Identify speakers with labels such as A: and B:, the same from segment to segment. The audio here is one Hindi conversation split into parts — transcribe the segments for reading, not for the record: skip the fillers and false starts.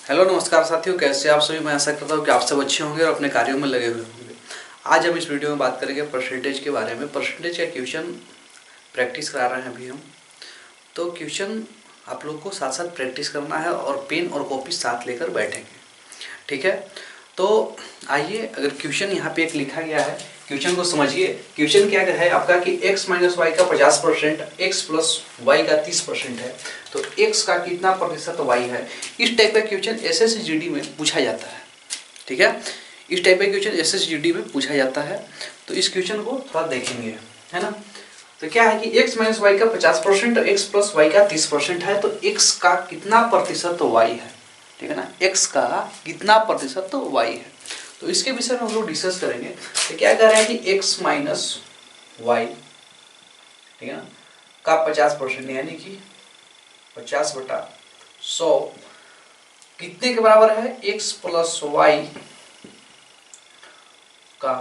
A: हेलो नमस्कार साथियों, कैसे आप सभी। मैं आशा करता हूँ कि आप सब अच्छे होंगे और अपने कार्यों में लगे हुए होंगे। आज हम इस वीडियो में बात करेंगे परसेंटेज के बारे में। परसेंटेज का क्वेश्चन प्रैक्टिस करा रहे हैं अभी हम। तो क्वेश्चन आप लोग को साथ साथ प्रैक्टिस करना है और पेन और कॉपी साथ लेकर बैठेंगे, ठीक है। तो आइए, अगर क्वेश्चन यहाँ पे एक लिखा गया है, क्वेश्चन को समझिए। क्वेश्चन क्या है आपका कि x माइनस वाई का 50%, x प्लस वाई का 30% है, तो x का कितना प्रतिशत y है। इस टाइप का क्वेश्चन SSGD में पूछा जाता है, ठीक है। इस टाइप का क्वेश्चन SSGD में पूछा जाता है। तो इस क्वेश्चन को थोड़ा देखेंगे, है ना। तो क्या है कि x माइनस वाई का 50% और x प्लस वाई का 30% है, तो x का कितना प्रतिशत y है, ठीक है ना। x का कितना प्रतिशत y है, तो इसके विषय में हम लोग डिस्कस करेंगे। तो क्या कह रहे हैं कि x माइनस वाई, ठीक है ना, का 50% यानी कि 50/100 कितने के बराबर है, x प्लस वाई का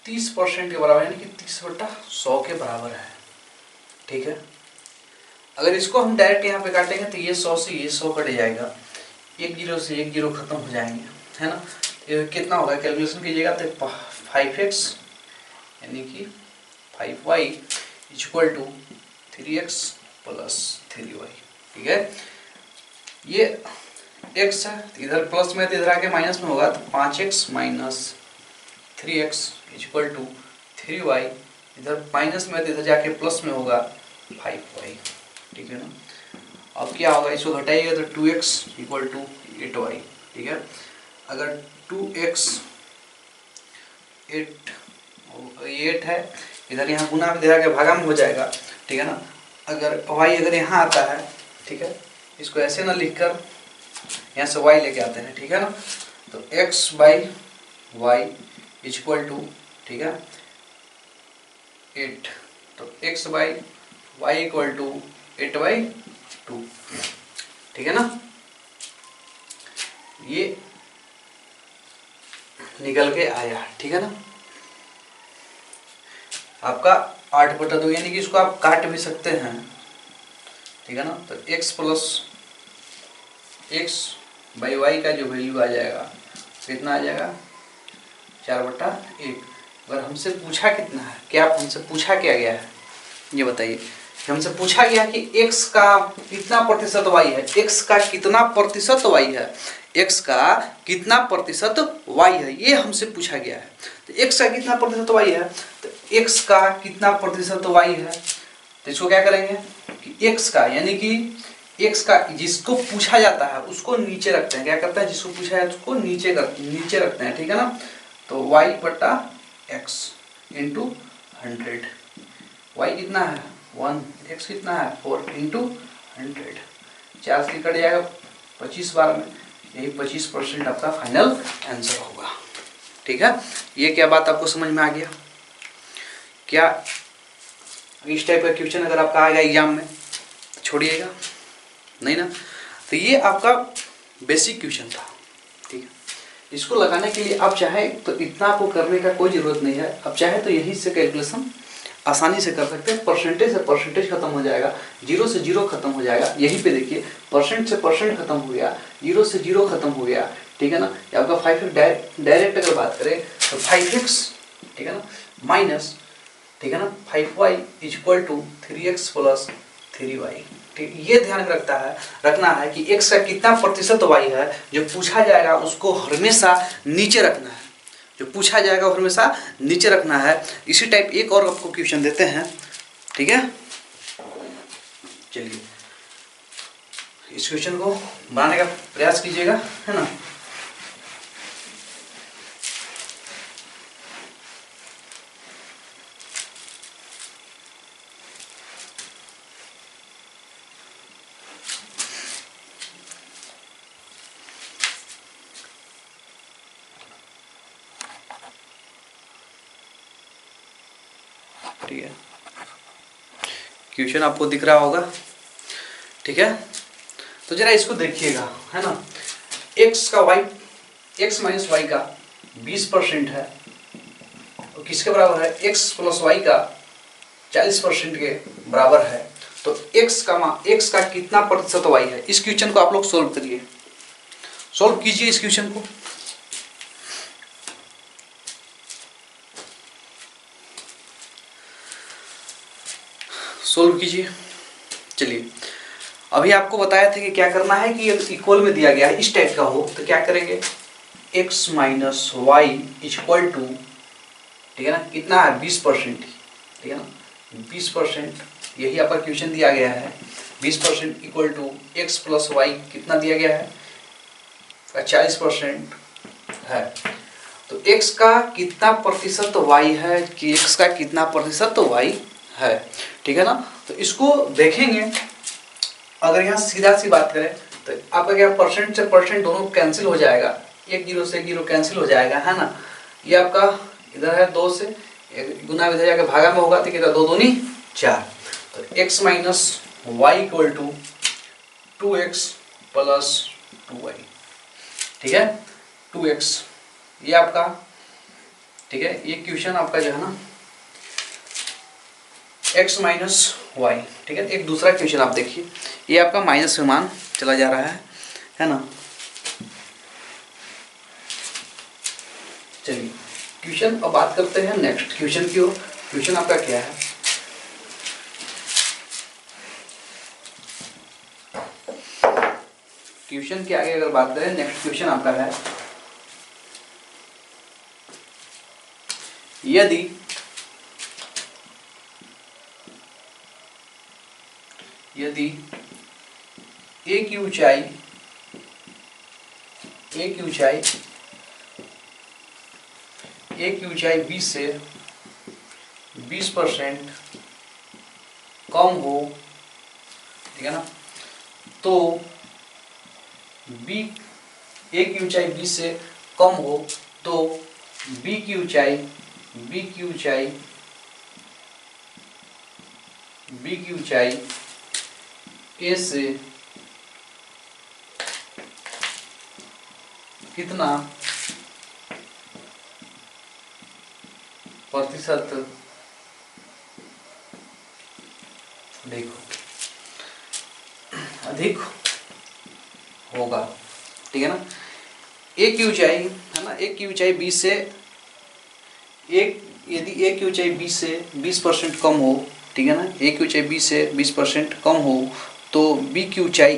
A: 30% के बराबर, यानी कि 30/100 के बराबर है, ठीक है। अगर इसको हम डायरेक्ट यहाँ पे काटेंगे तो ये 100 से ये 100 कट जाएगा, एक जीरो से एक जीरो खत्म हो जाएंगे, है ना। ये कितना होगा, कैलकुलेशन कीजिएगा तो 5x यानी कि 5y equal to 3x plus 3y, ठीक है। ये x है, इधर प्लस में तो इधर आके माइनस में होगा, तो 5x minus 3x equal to 3y, इधर माइनस में तो इधर जाके प्लस में होगा 5y, ठीक है ना। अब क्या होगा, इसको घटाइएगा तो 2x इक्वल टू 8y, ठीक है। अगर 2x 8 है, इधर यहाँ गुना में दे के भागा में हो जाएगा, ठीक है ना। अगर y अगर यहाँ आता है, ठीक है, इसको ऐसे ना लिखकर यहाँ से y लेके आते हैं, ठीक है ना। तो x by y equal to, ठीक है, 8, तो x by y equal to 8/2, ठीक है ना। ये निकल के आया, ठीक है ना। आपका 8/2, यानी कि इसको आप काट भी सकते हैं, ठीक है ना। तो x plus x by y का जो वैल्यू आ जाएगा कितना आ जाएगा, 4/1। अगर हमसे पूछा कितना है, क्या हमसे पूछा क्या गया है, ये बताइए। हमसे पूछा गया कि x का कितना प्रतिशत y है, x का कितना प्रतिशत y है, x का कितना प्रतिशत y है, ये हमसे पूछा गया है। तो x का कितना प्रतिशत y है, तो x का कितना प्रतिशत y है, तो इसको क्या करेंगे कि x का, यानी कि x का जिसको पूछा जाता है उसको नीचे रखते हैं। क्या करते हैं, जिसको पूछा है उसको नीचे रखते हैं, ठीक है ना। तो y/x इंटू 100, y कितना है 1, x कितना है 4 इंटू 100, 4 से कट जाएगा 25 बार में, यही 25% आपका फाइनल आंसर होगा, ठीक है। ये क्या बात आपको समझ में आ गया क्या। इस टाइप का क्वेश्चन अगर आपका आएगा एग्जाम में छोड़िएगा नहीं ना। तो ये आपका बेसिक क्वेश्चन था, ठीक है। इसको लगाने के लिए आप चाहे तो इतना आपको करने का कोई ज़रूरत नहीं है, आप चाहे तो यहीं से कैलकुलेशन आसानी से कर सकते हैं। परसेंटेज से परसेंटेज खत्म हो जाएगा, जीरो से जीरो खत्म हो जाएगा। यहीं पे देखिए, परसेंट से परसेंट खत्म हो गया, जीरो से जीरो खत्म हो गया, ठीक है ना। आपका 5x डायरेक्ट अगर बात करें तो 5x, ठीक है ना, माइनस, ठीक है ना, 5y equal to 3x plus 3y, ठीक। ये ध्यान रखना है कि x का कितना प्रतिशत y है, जो पूछा जाएगा उसको हमेशा नीचे रखना है, जो पूछा जाएगा वो हमेशा नीचे रखना है। इसी टाइप एक और आपको क्वेश्चन देते हैं, ठीक है। चलिए इस क्वेश्चन को बनाने का प्रयास कीजिएगा, है ना। ठीक है, क्वेश्चन आपको दिख रहा होगा, ठीक है। तो जरा इसको देखिएगा, है ना। x का y, x माइनस वाई का 20% है, और किसके बराबर है, x प्लस वाई का 40% के बराबर है। तो x का कितना प्रतिशत y है। इस क्वेश्चन को आप लोग सोल्व करिए। सॉल्व कीजिए इस क्वेश्चन को। सोल्व कीजिए। चलिए, अभी आपको बताया था कि क्या करना है कि इक्वल में दिया गया है इस टाइप का हो तो क्या करेंगे, x minus y equal to, ठीक है ना, कितना है 20%, ठीक है ना 20%, यही आपका क्वेश्चन दिया गया है। 20% equal to x plus y कितना दिया गया है, 40% है। तो x का कितना प्रतिशत y है कि x का कितना प्रतिशत y है, ठीक है ना। तो इसको देखेंगे, अगर यहाँ सीधा सी बात करें तो आपका क्या परसेंट से परसेंट दोनों कैंसिल हो जाएगा, एक जीरो से एक जीरो कैंसिल हो जाएगा, है ना। ये आपका इधर है 2 से गुना इधर जाकर भागा में होगा तो कितना 2 दूनी 4। तो x minus y equal to 2x plus 2y, ठीक है 2x, ये आपका, ठीक है। ये क्वेश्चन आपका जो है ना x माइनस वाई, ठीक है। एक दूसरा क्वेश्चन आप देखिए, ये आपका माइनस में मान चला जा रहा है ना। चलिए क्वेश्चन अब बात करते हैं नेक्स्ट क्वेश्चन की ओर। क्वेश्चन आपका क्या है, क्वेश्चन के आगे अगर बात करें, नेक्स्ट क्वेश्चन आपका है, यदि एक की ऊंचाई b से 20% कम हो, ठीक है ना, तो b, a की ऊंचाई b से कम हो तो b की ऊंचाई a से कितना प्रतिशत अधिक होगा, ठीक है ना। एक की ऊंचाई है ना, एक की ऊंचाई b से यदि एक की ऊंचाई b से 20% कम हो, ठीक है ना, एक की ऊंचाई b से 20% कम हो तो b की ऊंचाई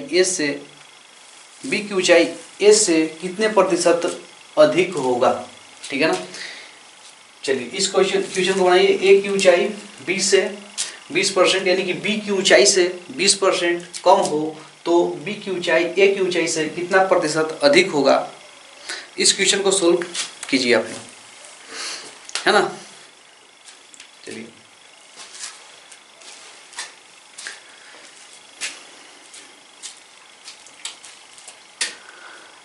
A: a से कितने प्रतिशत अधिक होगा, ठीक है ना। चलिए इस क्वेश्चन को बनाइए। a की ऊंचाई b से 20% यानी कि b की ऊंचाई से 20% कम हो तो b की ऊंचाई a की ऊंचाई से कितना प्रतिशत अधिक होगा। इस क्वेश्चन को सोल्व कीजिए आप लोग, है ना। चलिए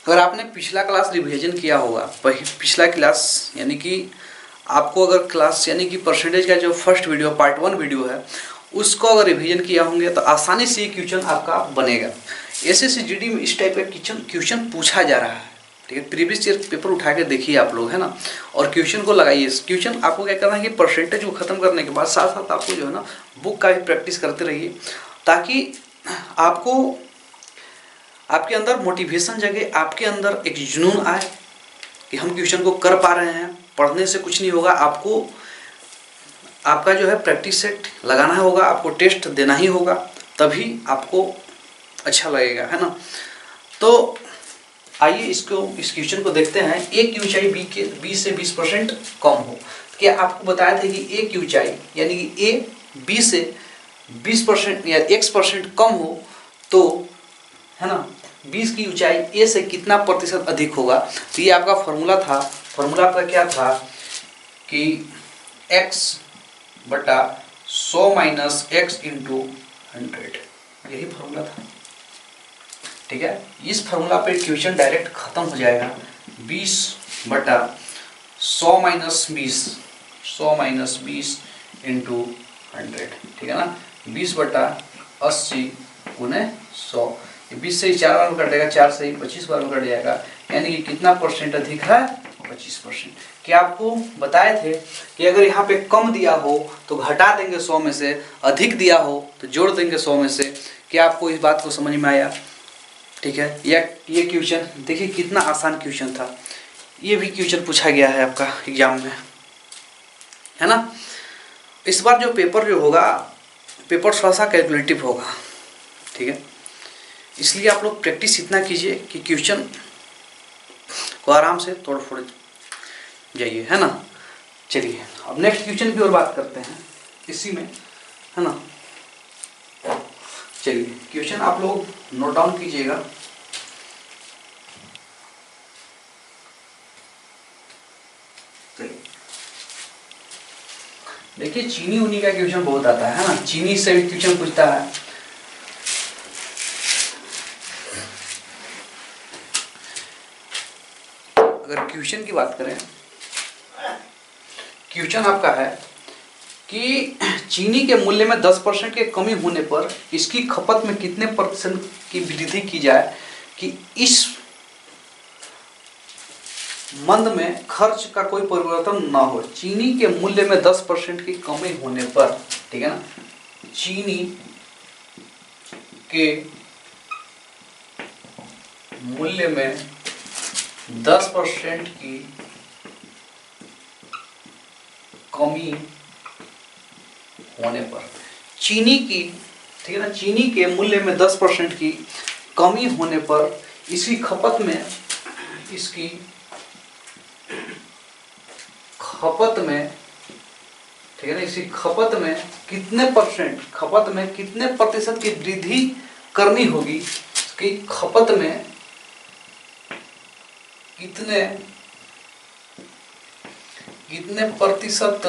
A: अगर आपने पिछला क्लास रिवीजन किया होगा, पिछला क्लास यानी कि आपको अगर क्लास यानी कि परसेंटेज का जो फर्स्ट वीडियो पार्ट 1 वीडियो है उसको अगर रिवीजन किया होंगे तो आसानी से ये क्वेश्चन आपका बनेगा। एसएससी जीडी में इस टाइप का क्वेश्चन पूछा जा रहा है, ठीक है। प्रीवियस ईयर पेपर उठा के देखिए आप लोग, है ना, और क्वेश्चन को लगाइए। क्वेश्चन आपको क्या करना है कि परसेंटेज को खत्म करने के बाद साथ साथ आपको जो है ना बुक का भी प्रैक्टिस करते रहिए, ताकि आपको आपके अंदर मोटिवेशन जगे, आपके अंदर एक जुनून आए कि हम क्वेश्चन को कर पा रहे हैं। पढ़ने से कुछ नहीं होगा, आपको आपका जो है प्रैक्टिस सेट लगाना होगा, आपको टेस्ट देना ही होगा, तभी आपको अच्छा लगेगा, है ना। तो आइए इस क्वेश्चन को देखते हैं। ए की ऊंचाई b से 20% कम हो, क्या आपको बताया था कि ए की ऊंचाई यानी कि ए b से 20% या x% कम हो तो, है ना, 20 की ऊंचाई a से कितना प्रतिशत अधिक होगा। तो ये आपका फॉर्मूला था, फॉर्मूला आपका क्या था कि x बटा 100 माइनस x इंटू 100, यही फॉर्मूला था, ठीक है। इस फॉर्मूला पे क्वेश्चन डायरेक्ट खत्म हो जाएगा। 20 बटा 100 माइनस 20 इंटू 100, ठीक है ना। 20 बटा 80 गुने 100, 20 से 4 बार में कट जाएगा, 4 से 25 बार में कट जाएगा, यानी कि कितना परसेंट अधिक है 25%। क्या आपको बताए थे कि अगर यहाँ पे कम दिया हो तो घटा देंगे 100 में से, अधिक दिया हो तो जोड़ देंगे 100 में से। क्या आपको इस बात को समझ में आया? ठीक है। ये क्वेश्चन देखिए कितना आसान क्वेश्चन था, ये भी क्वेश्चन पूछा गया है आपका एग्जाम में, है ना। इस बार जो पेपर जो होगा, पेपर थोड़ा सा कैलकुलेटिव होगा, ठीक है। इसलिए आप लोग प्रैक्टिस इतना कीजिए कि क्वेश्चन को आराम से तोड़ फोड़ जाइए, है ना। चलिए अब नेक्स्ट क्वेश्चन की ओर बात करते हैं इसी में, है ना। चलिए क्वेश्चन आप लोग नोट डाउन कीजिएगा। देखिए चीनी उनी का क्वेश्चन बहुत आता है ना, चीनी से भी क्वेश्चन पूछता है। अगर क्वेश्चन की बात करें, क्वेश्चन आपका है कि चीनी के मूल्य में 10% की कमी होने पर इसकी खपत में कितने % की वृद्धि की जाए कि इस मंद में खर्च का कोई परिवर्तन ना हो। चीनी के मूल्य में 10% की कमी होने पर, ठीक है ना, चीनी के मूल्य में 10% की कमी होने पर, चीनी की, ठीक है ना, चीनी के मूल्य में 10% की कमी होने पर इसकी खपत में ठीक है ना, इसकी खपत में कितने प्रतिशत की वृद्धि करनी होगी, इसकी खपत में कितने प्रतिशत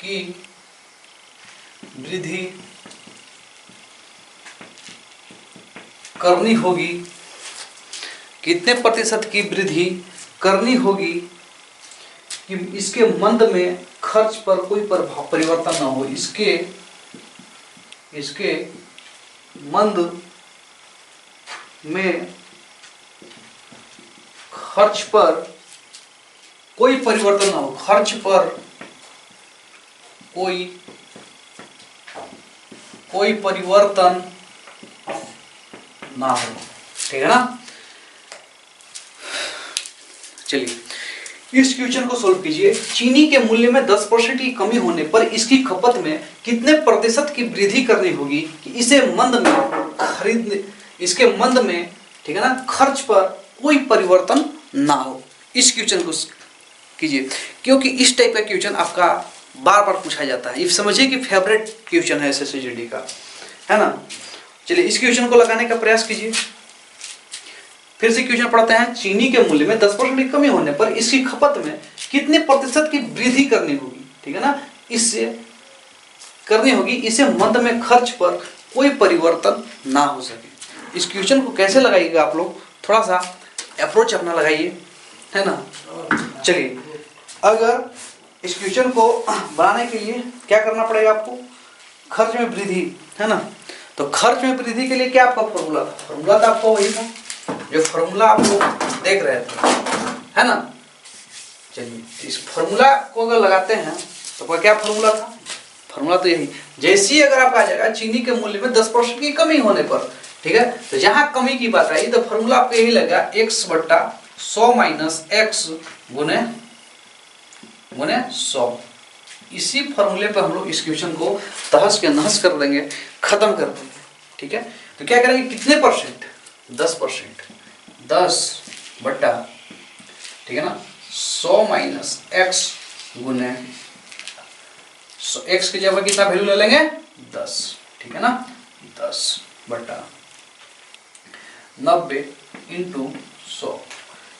A: की वृद्धि करनी होगी, कितने प्रतिशत की वृद्धि करनी होगी कि इसके मंद में खर्च पर कोई परिवर्तन ना हो, इसके मंद में खर्च पर कोई परिवर्तन ना हो, खर्च पर कोई परिवर्तन ना हो, ठीक है ना। चलिए इस क्वेश्चन को सोल्व कीजिए। चीनी के मूल्य में 10% की कमी होने पर इसकी खपत में कितने प्रतिशत की वृद्धि करनी होगी कि इसके मंद में, ठीक है ना, खर्च पर कोई परिवर्तन ना हो। इस क्वेश्चन को कीजिए, क्योंकि इस टाइप का क्वेश्चन आपका बार बार पूछा जाता है। ये समझिए कि फेवरेट क्वेश्चन है SSCGD का, है ना। चलिए इस क्वेश्चन को लगाने का प्रयास कीजिए। फिर से क्वेश्चन पढ़ते हैं। चीनी के मूल्य में 10% की कमी होने पर इसकी खपत में कितने प्रतिशत की वृद्धि करनी होगी, ठीक है ना, इससे करनी होगी इसे मंद में खर्च पर कोई परिवर्तन ना हो सके। इस क्वेश्चन को कैसे लगाइएगा आप लोग, थोड़ा सा अप्रोच अपना लगाइए, है ना। चलिए अगर इस क्वेश्चन को बनाने के लिए क्या करना पड़ेगा आपको, खर्च में वृद्धि, है ना। तो खर्च में वृद्धि के लिए क्या आपका फॉर्मूला था, फॉर्मूला तो आपका वही था जो फॉर्मूला आप लोग देख रहे थे, है ना। चलिए इस फॉर्मूला को अगर लगाते हैं तो क्या फॉर्मूला था, फॉर्मूला तो यही, जैसी अगर आपका आ जाएगा चीनी के मूल्य में 10% की कमी होने पर, ठीक है, तो जहां कमी की बात आई तो फॉर्मूला आपको यही लगेगा x/100 - x गुने 100। इसी फॉर्मूले पर हम लोग इस क्वेश्चन को तहस के नहस कर देंगे, खत्म कर देंगे, ठीक है। तो क्या करेंगे, कितने परसेंट, 10%, 10/, ठीक है ना, 100 - x गुने x की जगह कितना वैल्यू ले लेंगे, 10, ठीक है ना, 10/90 × 100।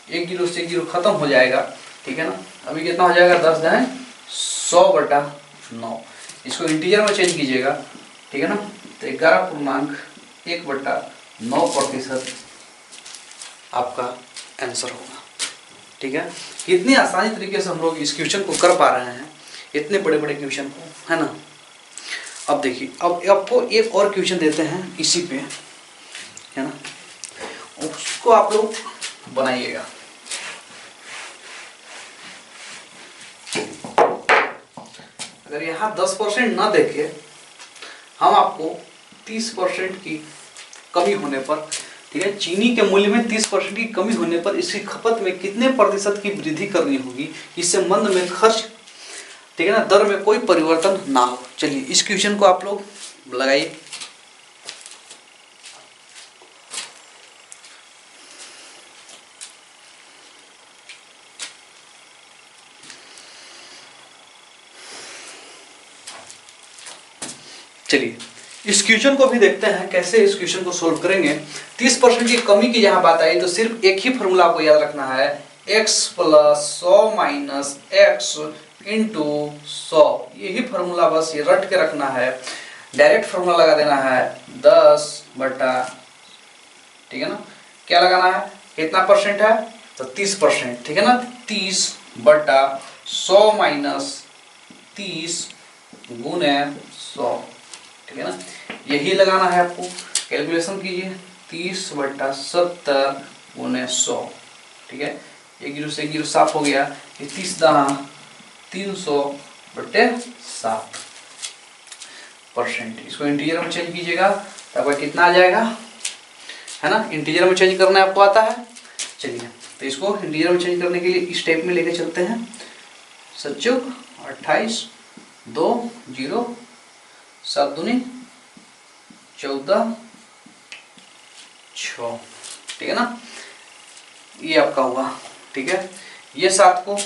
A: 1 0 से 1 0 खत्म हो जाएगा, ठीक है ना। अभी कितना हो जाएगा, 10 × 100/9। इसको इंटीजर में चेंज कीजिएगा, ठीक है ना, तो 11.1/9% आपका आंसर होगा, ठीक है। कितनी आसानी तरीके से हम लोग इस क्वेश्चन को कर पा रहे हैं, इतने बड़े बड़े क्वेश्चन को, है ना। अब देखिए, अब आपको एक और क्वेश्चन देते हैं इसी पे, है ना, उसको आप लोग बनाइएगा। अगर यहाँ 10% ना देके हम आपको 30% की कमी होने पर ठीक है। चीनी के मूल्य में 30% की कमी होने पर इसकी खपत में कितने प्रतिशत की वृद्धि करनी होगी इससे मंद में खर्च, ठीक है ना, दर में कोई परिवर्तन ना हो। चलिए इस क्वेश्चन को आप लोग लगाइए। चलिए इस क्वेश्चन को भी देखते हैं कैसे इस क्वेश्चन को सोल्व करेंगे। 30% की कमी की जहां बात आई तो सिर्फ एक ही फॉर्मूला आपको याद रखना है, x + 100 - x × 100। यही फॉर्मूला बस ये रट के रखना है। डायरेक्ट फॉर्मूला लगा देना है 10 बटा, ठीक है ना, क्या लगाना है, कितना परसेंट है तो 30%, ठीक है ना, 30 बटा 100 - 30 गुने 100, ठीक है ना, यही लगाना है आपको। कैलकुलेशन कीजिए, 30 बटा 70 गुने 100, ठीक है, 1 0 से 1 0 साफ हो गया, ये 30 दाना 300 बटे 7%। इसको इंटीजर में चेंज कीजिएगा तो आपका कितना आ जाएगा, है ना, इंटीजर में चेंज करना आपको आता है। चलिए तो इसको इंटीजर में चेंज करने के लिए इस टाइप में लेके चलते हैं। सचुक 28 2 0 7 दूनी 14 6, ठीक है ना, ये आपका हुआ, ठीक है। ये 7 को,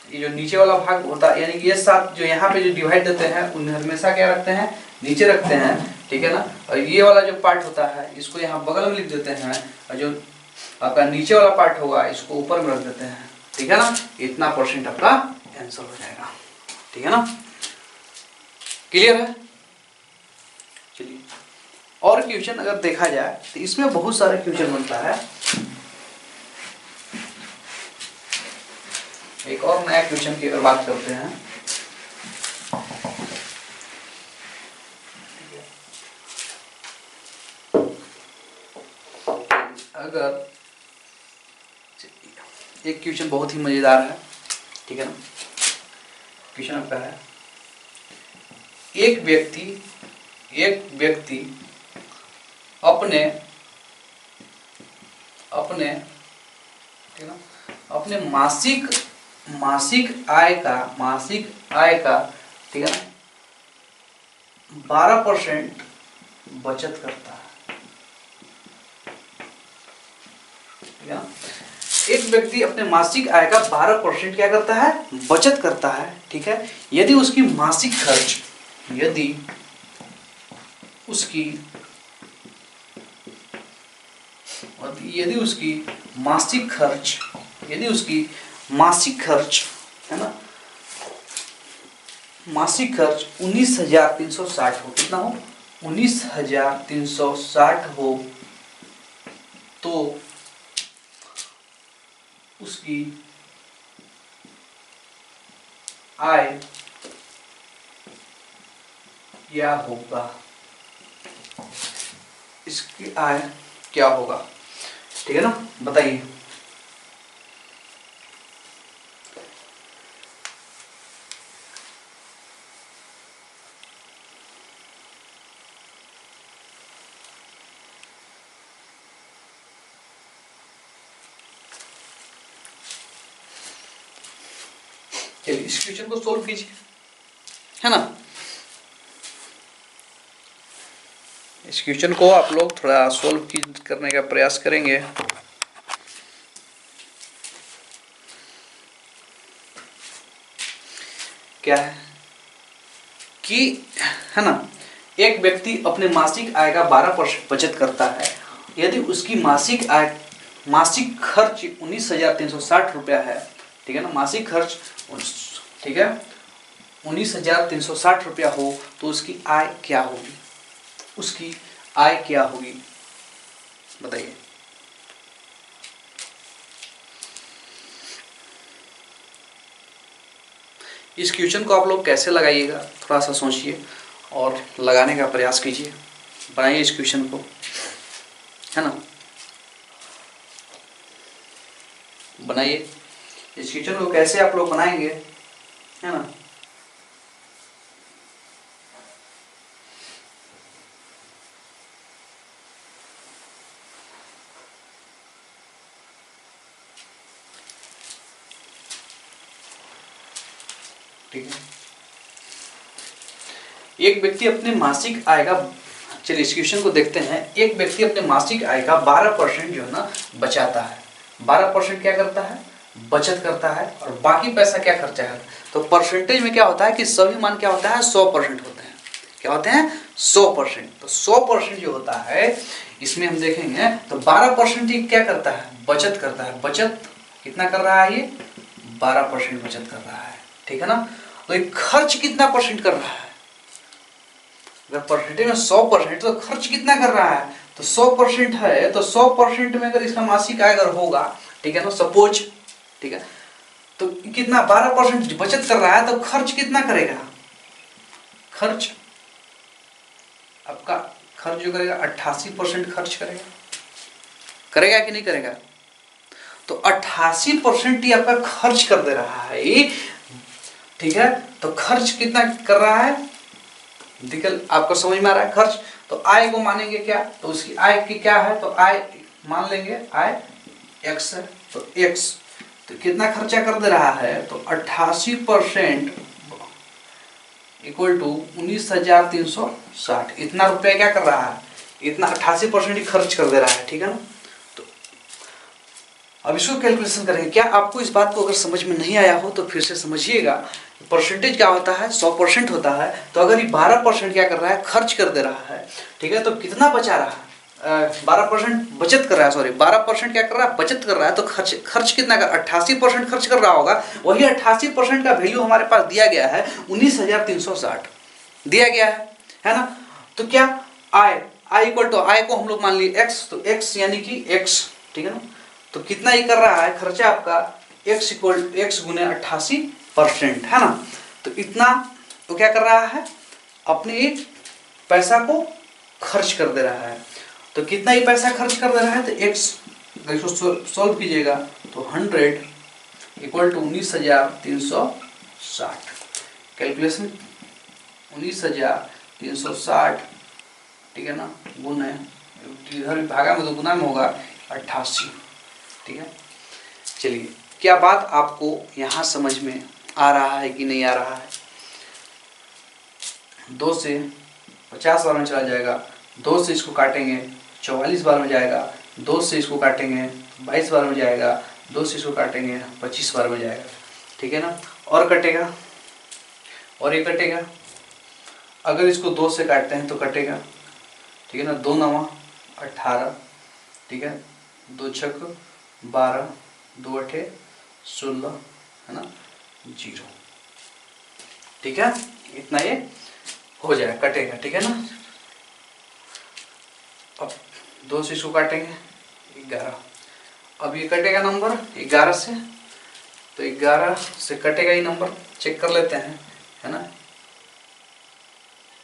A: ये जो नीचे वाला भाग होता है, यानी ये 7 जो यहाँ पे जो डिवाइड देते हैं उन्हें हमेशा क्या रखते हैं, नीचे रखते हैं, ठीक है ना। और ये वाला जो पार्ट होता है इसको यहाँ बगल में लिख देते हैं, और जो आपका नीचे वाला पार्ट होगा इसको ऊपर में रख देते हैं, ठीक है ना। इतना परसेंट आपका आंसर हो जाएगा, ठीक है ना, क्लियर है। चलिए और क्वेश्चन अगर देखा जाए तो इसमें बहुत सारे क्वेश्चन बनता है। एक और नया क्वेश्चन की अगर बात करते हैं, अगर एक क्वेश्चन बहुत ही मजेदार है, ठीक है ना। क्वेश्चन आपका है, एक व्यक्ति अपने ठीक है ना, अपने मासिक आय का ठीक है ना 12% बचत करता है, ठीक है ना। एक व्यक्ति अपने मासिक आय का 12% क्या करता है, बचत करता है, ठीक है। यदि उसकी मासिक खर्च है ना, मासिक खर्च 19,360 हो, कितना हो, 19,360 हो, तो उसकी आय क्या होगा, इसकी आय क्या होगा, ठीक है ना, बताइए। चलिए इस क्वेश्चन को सोल्व कीजिए, है ना। इस क्वेश्चन को आप लोग थोड़ा सोल्व करने का प्रयास करेंगे। क्या है कि, है ना, एक व्यक्ति अपने मासिक आय का 12% बचत करता है। यदि उसकी मासिक खर्च 19,360 रुपया है, ठीक है ना, मासिक खर्च, ठीक है, 19,360 रुपया हो तो उसकी आय क्या होगी, बताइए। इस क्वेश्चन को आप लोग कैसे लगाइएगा थोड़ा सा सोचिए और लगाने का प्रयास कीजिए। बनाइए इस क्वेश्चन को, है ना, बनाइए इस क्वेश्चन को कैसे आप लोग बनाएंगे, है ना। ठीक है। एक व्यक्ति अपने मासिक आय का, चलिए इस क्वेश्चन को देखते हैं। एक व्यक्ति अपने मासिक आय का 12% जो है ना बचाता है। 12% क्या करता है? बचत करता है, और बाकी पैसा क्या खर्चा है। तो परसेंटेज में क्या होता है कि सभी मान क्या होता है? 100% होते हैं। क्या होते हैं? 100%। तो 100% जो होता है इसमें हम देखेंगे तो 12% ही क्या करता है? बचत करता है। बचत कितना कर रहा है? ये 12% बचत कर रहा है, ठीक है ना। तो ये खर्च कितना परसेंट कर रहा है? अगर परसेंटेज में 100% तो खर्च कितना कर रहा है? तो 100% है, तो 100% में अगर इसका मासिक आय अगर होगा, ठीक है ना, सपोज, ठीक है, तो कितना 12% बचत कर रहा है, तो खर्च कितना करेगा? खर्च आपका खर्च जो करेगा 88% खर्च करेगा। करेगा कि नहीं करेगा? तो 88% ही आपका खर्च कर दे रहा है, ठीक है। तो खर्च कितना कर रहा है? निकल आपको समझ में आ रहा है? खर्च। तो आय को मानेंगे क्या? तो उसकी आय की क्या है? तो आय मान लेंगे आय x है, तो x तो कितना खर्चा कर दे रहा है? तो 88% इक्वल टू 19,360। इतना रुपया क्या कर रहा है? इतना 88% ही खर्च कर दे रहा है, ठीक है ना। तो अब इसको कैलकुलेशन करेंगे। क्या आपको इस बात को अगर समझ में नहीं आया हो तो फिर से समझिएगा। परसेंटेज क्या होता है? 100% होता है। तो अगर ये 12% क्या कर रहा है? खर्च कर दे रहा है, ठीक है। तो कितना बचा रहा है? 12% बचत कर रहा है, सॉरी 12% क्या कर रहा है? बचत कर रहा है। तो खर्च कितना कर? 88% खर्च कर रहा होगा। वही 88% का वैल्यू हमारे पास दिया गया है 19,360 दिया गया है ना। तो क्या आय इक्वल टू आय को हम लोग मान लिए x, तो x यानी कि x, ठीक है ना। तो कितना ही कर रहा है खर्चा आपका? x इक्वल x गुने 88%, है ना। तो इतना तो क्या कर रहा है? अपने पैसा को खर्च कर दे रहा है। तो कितना ही पैसा खर्च कर दे रहा है? तो x अगर इसको सॉल्व कीजिएगा तो 100 इक्वल टू 19,360। कैलकुलेशन 19,360, ठीक है ना, गुना इधर भागा में तो गुना में होगा 88, ठीक है। चलिए, क्या बात आपको यहाँ समझ में आ रहा है कि नहीं आ रहा है? 2 से 50 बार में चला जाएगा, 2 से इसको काटेंगे 44 बार में जाएगा, 2 से इसको काटेंगे 22 बार में जाएगा, 2 से इसको काटेंगे 25 बार में जाएगा, ठीक है ना। और कटेगा, और ये कटेगा। अगर इसको 2 से काटते हैं तो कटेगा, ठीक है ना। 2 9 18, ठीक है, 2 6 12, 2 8 16, है ना, 0, ठीक है। इतना ये हो जाए, कटेगा, ठीक है ना। अब 2 से इसको काटेंगे 11। अब ये कटेगा नंबर 11 से, तो 11 से कटेगा ये नंबर, चेक कर लेते हैं, है ना।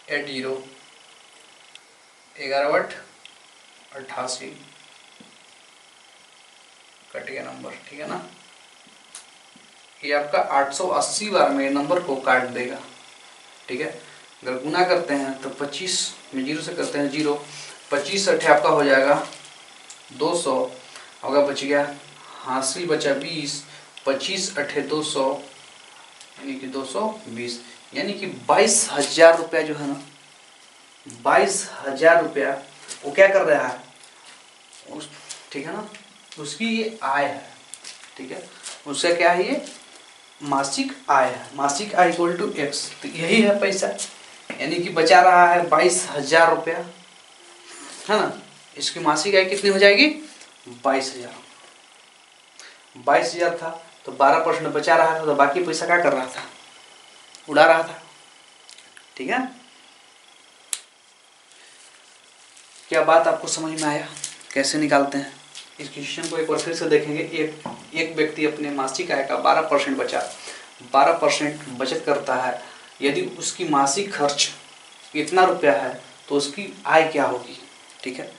A: 8 0 11 8 88 कटेगा नंबर, ठीक है ना। ये आपका 880 बार में नंबर को काट देगा, ठीक है। अगर गुना करते हैं तो 25 में 0 से करते हैं 0, 25 8 आपका हो जाएगा 200, अगर बच गया हासिल बचा 20, 25 8 200 यानी कि 220, यानी कि 22,000 रुपया जो है ना, 22,000 रुपया वो क्या कर रहा है? ठीक है ना, उसकी ये आय है, ठीक है। उसका क्या है? ये मासिक आय है। मासिक आय इक्वल टू x, तो यही है पैसा, यानी कि बचा रहा है 22,000 रुपया, है ना। इसकी मासिक आय कितनी हो जाएगी? 22,000। 22,000 था तो 12% बचा रहा था, तो बाकी पैसा क्या कर रहा था? उड़ा रहा था, ठीक है। क्या बात आपको समझ में आया? कैसे निकालते हैं इस क्वेश्चन को? एक बार फिर से देखेंगे। एक व्यक्ति अपने मासिक आय का 12% 12% बचत करता है। यदि उसकी मासिक खर्च इतना रुपया है तो उसकी आय क्या होगी, ठीक है।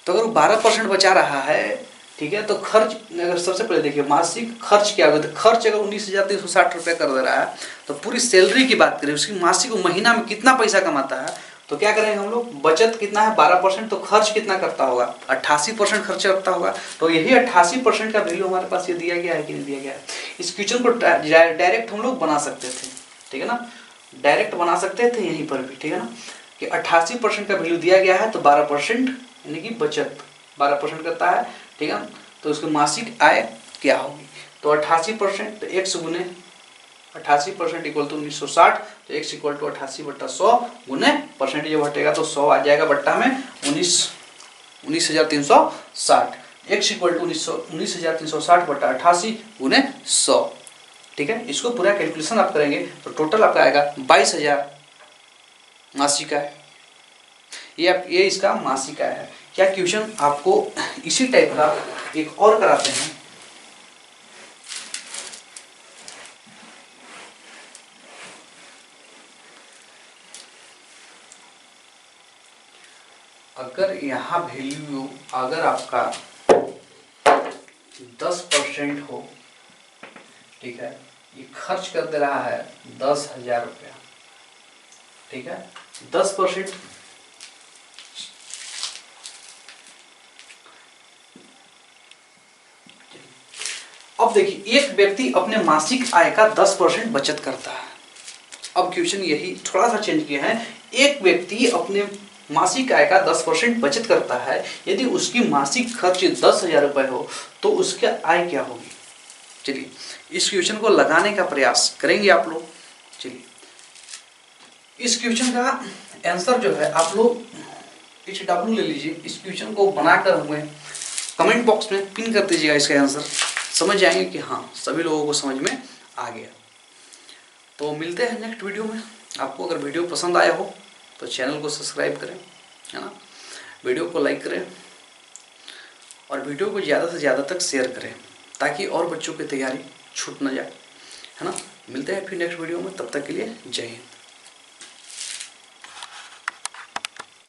A: तो अगर वो 12% बचा रहा है, ठीक है, तो खर्च अगर सबसे पहले देखिए मासिक खर्च क्या होगा। तो खर्च अगर 19,360 रुपया कर दे रहा है, तो पूरी सैलरी की बात करें, उसकी मासिक महीना में कितना पैसा कमाता है, तो क्या करेंगे हम लोग? बचत कितना है? 12%, तो खर्च कितना करता होगा? 88% खर्च करता होगा। तो यही 88% का वैल्यू हमारे पास ये दिया गया है कि नहीं दिया गया है। इस क्वेश्चन को डायरेक्ट हम लोग बना सकते थे, ठीक है ना। डायरेक्ट बना सकते थे यहीं पर भी, ठीक है ना, कि 88% का वैल्यू दिया गया है तो 12% यानी कि बचत 12% करता है, ठीक है। तो उसकी मासिक आय क्या होगी, तो 88% तो x गुने 88% इक्वल टू 1960, तो x इक्वल टू 88/100 गुने परसेंटेज जब हटेगा तो 100 आ जाएगा बट्टा में 19,360, x इक्वल टू 19,360/88 गुने 100, ठीक है। इसको पूरा कैलकुलेशन आप करेंगे तो टोटल आपका आएगा 22,000 मासिक आय। ये इसका मासिक आय है। क्या क्वेश्चन आपको इसी टाइप का एक और कराते हैं, अगर यहाँ वैल्यू अगर आपका 10% हो, ठीक है, ये खर्च कर दे रहा है 10,000 रुपया, ठीक है, 10%, अब देखिए एक व्यक्ति अपने मासिक आय का 10% बचत करता है। अब क्वेश्चन यही थोड़ा सा चेंज किया है, एक व्यक्ति अपने मासिक आय का 10% बचत करता है, यदि उसकी मासिक खर्च 10,000 रुपये हो तो उसकी आय क्या होगी। चलिए इस क्वेश्चन को लगाने का प्रयास करेंगे आप लोग। चलिए इस क्वेश्चन का आंसर जो है आप लोग HW ले लीजिए, इस क्वेश्चन को बनाकर हमें कमेंट बॉक्स में पिन कर दीजिएगा, इसका आंसर समझ जाएंगे कि हाँ सभी लोगों को समझ में आ गया। तो मिलते हैं नेक्स्ट वीडियो में। आपको अगर वीडियो पसंद आया हो तो चैनल को सब्सक्राइब करें, है ना, वीडियो को लाइक करें और वीडियो को ज़्यादा से ज़्यादा तक शेयर करें ताकि और बच्चों की तैयारी छूट न जाए, है ना। मिलते हैं फिर नेक्स्ट वीडियो में, तब तक के लिए जय हिंद।